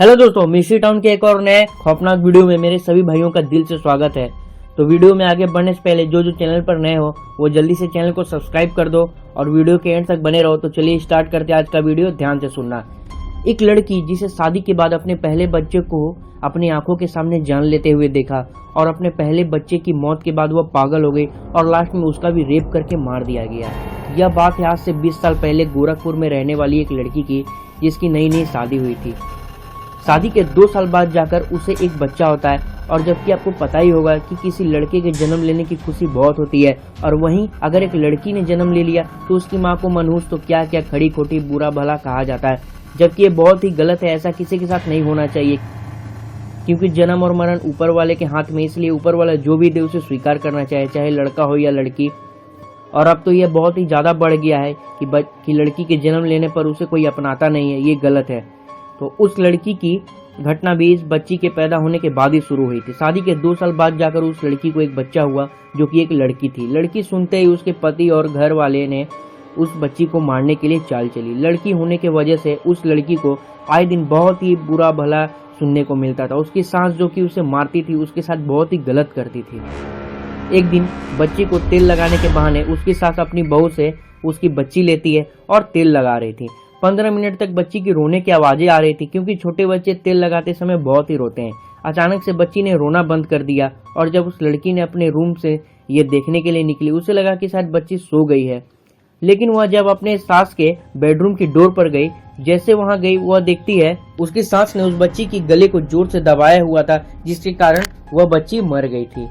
Hello दोस्तों, mystery town के एक और नए खौफनाक वीडियो में मेरे सभी भाइयों का दिल से स्वागत है। तो वीडियो में आगे बढ़ने से पहले जो चैनल पर नए हो वो जल्दी से चैनल को सब्सक्राइब कर दो और वीडियो के एंड तक बने रहो। तो चलिए स्टार्ट करते हैं आज का वीडियो, ध्यान से सुनना। एक लड़की जिसे शादी के बाद अपने पहले बच्चे को अपनी आंखों के सामने जान लेते हुए देखा और अपने पहले बच्चे की मौत के बाद वह पागल हो गई और लास्ट में उसका भी रेप करके मार दिया गया। यह बात है आज से 20 साल पहले गोरखपुर में रहने वाली एक लड़की की, जिसकी नई नई शादी हुई थी। शादी के 2 साल बाद जाकर उसे एक बच्चा होता है, और जबकि आपको पता ही होगा कि किसी लड़के के जन्म लेने की खुशी बहुत होती है, और वहीं अगर एक लड़की ने जन्म ले लिया तो उसकी माँ को मनहूस तो क्या क्या खड़ी खोटी बुरा भला कहा जाता है, जबकि ये बहुत ही गलत है। ऐसा किसी के साथ नहीं होना चाहिए, क्योंकि जन्म और मरण ऊपर वाले के हाथ में, इसलिए ऊपर वाला जो भी दे उसे स्वीकार करना चाहिए, चाहे लड़का हो या लड़की। और अब तो यह बहुत ही ज्यादा बढ़ गया है कि लड़की के जन्म लेने पर उसे कोई अपनाता नहीं है, ये गलत है। तो उस लड़की की घटना भी इस बच्ची के पैदा होने के बाद ही शुरू हुई थी। शादी के 2 साल बाद जाकर उस लड़की को एक बच्चा हुआ, जो कि एक लड़की थी। लड़की सुनते ही उसके पति और घर वाले ने उस बच्ची को मारने के लिए चाल चली। लड़की होने की वजह से उस लड़की को आए दिन बहुत ही बुरा भला सुनने को मिलता था। उसकी सास जो कि उसे मारती थी, उसके साथ बहुत ही गलत करती थी। एक दिन बच्ची को तेल लगाने के बहाने उसकी सास अपनी बहू से उसकी बच्ची लेती है और तेल लगा रही थी। 15 मिनट तक बच्ची की रोने की आवाजें आ रही थी, क्योंकि छोटे बच्चे तेल लगाते समय बहुत ही रोते हैं। अचानक से बच्ची ने रोना बंद कर दिया, और जब उस लड़की ने अपने रूम से ये देखने के लिए निकली, उसे लगा कि शायद बच्ची सो गई है। लेकिन वह जब अपने सास के बेडरूम की डोर पर गई, जैसे वहां गई वह देखती है उसकी सास ने उस बच्ची की गले को जोर से दबाया हुआ था, जिसके कारण वह बच्ची मर गई थी।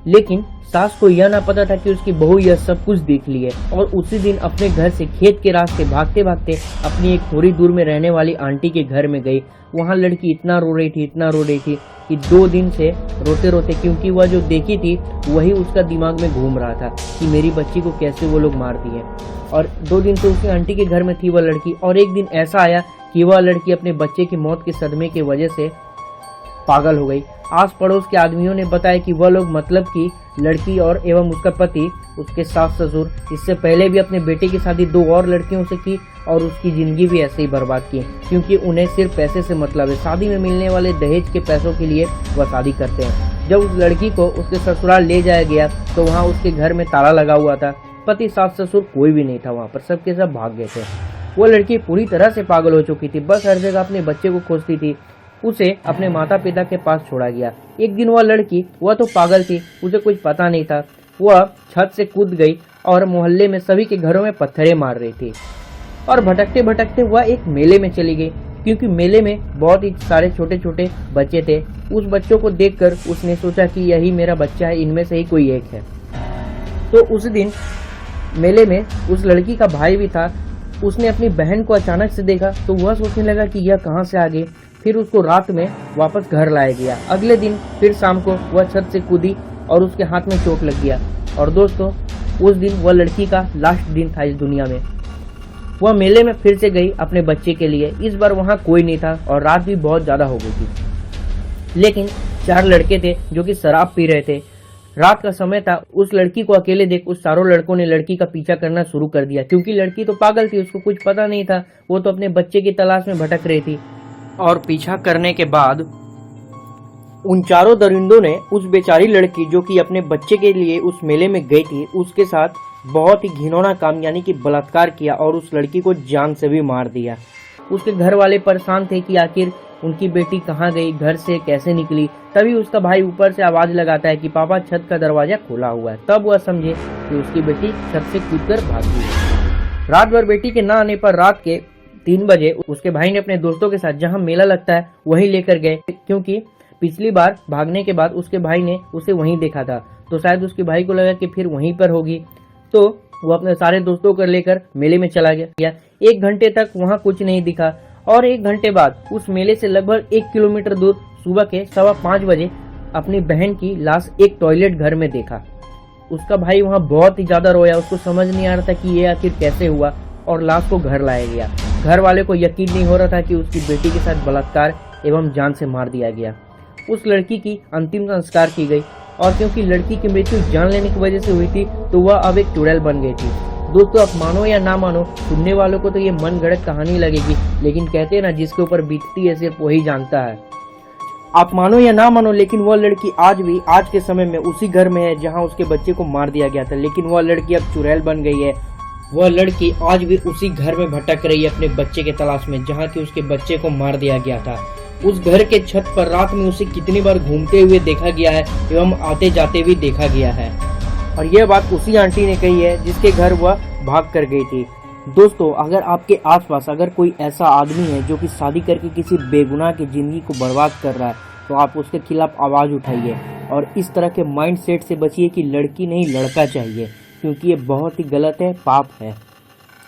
लेकिन सास को यह ना पता था कि उसकी बहू यह सब कुछ देख ली है, और उसी दिन अपने घर से खेत के रास्ते भागते भागते अपनी एक थोड़ी दूर में रहने वाली आंटी के घर में गई। वहां लड़की इतना रो रही थी कि 2 दिन से रोते रोते, क्योंकि वह जो देखी थी वही उसका दिमाग में घूम रहा था कि मेरी बच्ची को कैसे वो लोग मार दिए। और 2 दिन से उसकी आंटी के घर में थी वह लड़की, और एक दिन ऐसा आया कि वह लड़की अपने बच्चे की मौत के सदमे की वजह से पागल हो गई। आस पड़ोस के आदमियों ने बताया कि वह लोग, मतलब कि लड़की और एवं उसका पति, उसके सास ससुर, इससे पहले भी अपने बेटे की शादी 2 और लड़कियों से की और उसकी जिंदगी भी ऐसे ही बर्बाद की, क्योंकि उन्हें सिर्फ पैसे से मतलब है। शादी में मिलने वाले दहेज के पैसों के लिए वह शादी करते हैं। जब उस लड़की को उसके ससुराल ले जाया गया तो वहाँ उसके घर में ताला लगा हुआ था। पति सास ससुर कोई भी नहीं था वहाँ पर, सबके सब भाग गए थे। वो लड़की पूरी तरह से पागल हो चुकी थी, बस हर जगह अपने बच्चे को खोजती थी। उसे अपने माता पिता के पास छोड़ा गया। एक दिन वह लड़की, वह तो पागल थी, उसे कुछ पता नहीं था, वह छत से कूद गई और मोहल्ले में सभी के घरों में पत्थरें मार रही थी। और भटकते भटकते वह एक मेले में चली गई, क्योंकि मेले में बहुत ही सारे छोटे छोटे बच्चे थे। उस बच्चों को देखकर उसने सोचा कि यही मेरा बच्चा है, इनमें से ही कोई एक है। तो उस दिन मेले में उस लड़की का भाई भी था। उसने अपनी बहन को अचानक से देखा तो वह सोचने लगा कि यह कहाँ से आ गई। फिर उसको रात में वापस घर लाया गया। अगले दिन फिर शाम को वह छत से कूदी और उसके हाथ में चोट लग गया। और दोस्तों, उस दिन वह लड़की का लास्ट दिन था इस दुनिया में। वह मेले में फिर से गई अपने बच्चे के लिए। इस बार वहाँ कोई नहीं था और रात भी बहुत ज्यादा हो गई थी। लेकिन 4 लड़के थे जो कि शराब पी रहे थे। रात का समय था। उस लड़की को अकेले देख उस चारों लड़कों ने लड़की का पीछा करना शुरू कर दिया, क्योंकि लड़की तो पागल थी, उसको कुछ पता नहीं था, वो तो अपने बच्चे की तलाश में भटक रही थी। और पीछा करने के बाद उन चारों दरिंदों ने उस बेचारी लड़की, जो कि अपने बच्चे के लिए उस मेले में गई थी, उसके साथ बहुत ही घिनौना काम यानी कि बलात्कार किया और उस लड़की को जान से भी मार दिया। उसके घर वाले परेशान थे कि आखिर उनकी बेटी कहाँ गई, घर से कैसे निकली। तभी उसका भाई ऊपर से आवाज लगाता है कि पापा, छत का दरवाजा खुला हुआ है। तब वह समझे कि उसकी बेटी छत से कूदकर भाग गई। रात भर बेटी के न आने पर रात के 3 बजे उसके भाई ने अपने दोस्तों के साथ जहाँ मेला लगता है वहीं लेकर गए, क्योंकि पिछली बार भागने के बाद उसके भाई ने उसे वहीं देखा था, तो शायद उसके भाई को लगा कि फिर वहीं पर होगी। तो वो अपने सारे दोस्तों को लेकर मेले में चला गया। 1 घंटे तक वहाँ कुछ नहीं दिखा, और 1 घंटे बाद उस मेले से लगभग 1 किलोमीटर दूर सुबह के 5:15 बजे अपनी बहन की लाश एक टॉयलेट घर में देखा। उसका भाई वहाँ बहुत ही ज्यादा रोया, उसको समझ नहीं आ रहा था कि ये आखिर कैसे हुआ, और लाश को घर लाया गया। घर वाले को यकीन नहीं हो रहा था कि उसकी बेटी के साथ बलात्कार एवं जान से मार दिया गया। उस लड़की की अंतिम संस्कार की गई, और क्योंकि लड़की की मृत्यु जान लेने की वजह से हुई थी तो वह अब एक चुड़ैल बन गई थी। दोस्तों आप मानो या ना मानो, सुनने वालों को तो ये मन गढ़ंत कहानी लगेगी, लेकिन कहते हैं ना जिसके ऊपर बीतती है सिर्फ वही जानता है। आप मानो या ना मानो, लेकिन वह लड़की आज भी आज के समय में उसी घर में है जहां उसके बच्चे को मार दिया गया था। लेकिन वह लड़की अब चुड़ैल बन गई है। वह लड़की आज भी उसी घर में भटक रही है अपने बच्चे के तलाश में जहां कि उसके बच्चे को मार दिया गया था। उस घर के छत पर रात में उसे कितनी बार घूमते हुए देखा गया है एवं आते जाते भी देखा गया है। और यह बात उसी आंटी ने कही है जिसके घर वह भाग कर गई थी। दोस्तों अगर आपके आसपास अगर कोई ऐसा आदमी है जो कि शादी करके किसी बेगुनाह की जिंदगी को बर्बाद कर रहा है, तो आप उसके खिलाफ आवाज उठाइए और इस तरह के माइंड सेट से बचिए कि लड़की नहीं लड़का चाहिए, क्योंकि ये बहुत ही गलत है, पाप है।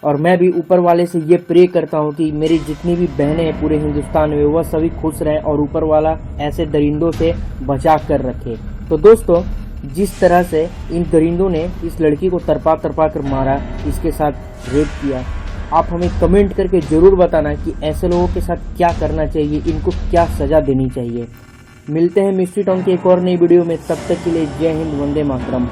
और मैं भी ऊपर वाले से ये प्रे करता हूँ कि मेरी जितनी भी बहनें हैं पूरे हिंदुस्तान में, वह सभी खुश रहें और ऊपर वाला ऐसे दरिंदों से बचा कर रखे। तो दोस्तों जिस तरह से इन दरिंदों ने इस लड़की को तरपा कर मारा, इसके साथ रेप किया, आप हमें कमेंट करके जरूर बताना कि ऐसे लोगों के साथ क्या करना चाहिए, इनको क्या सजा देनी चाहिए। मिलते हैं मिस्ट्री टाउन की एक और नई वीडियो में, तब तक के लिए जय हिंद, वंदे मातरम।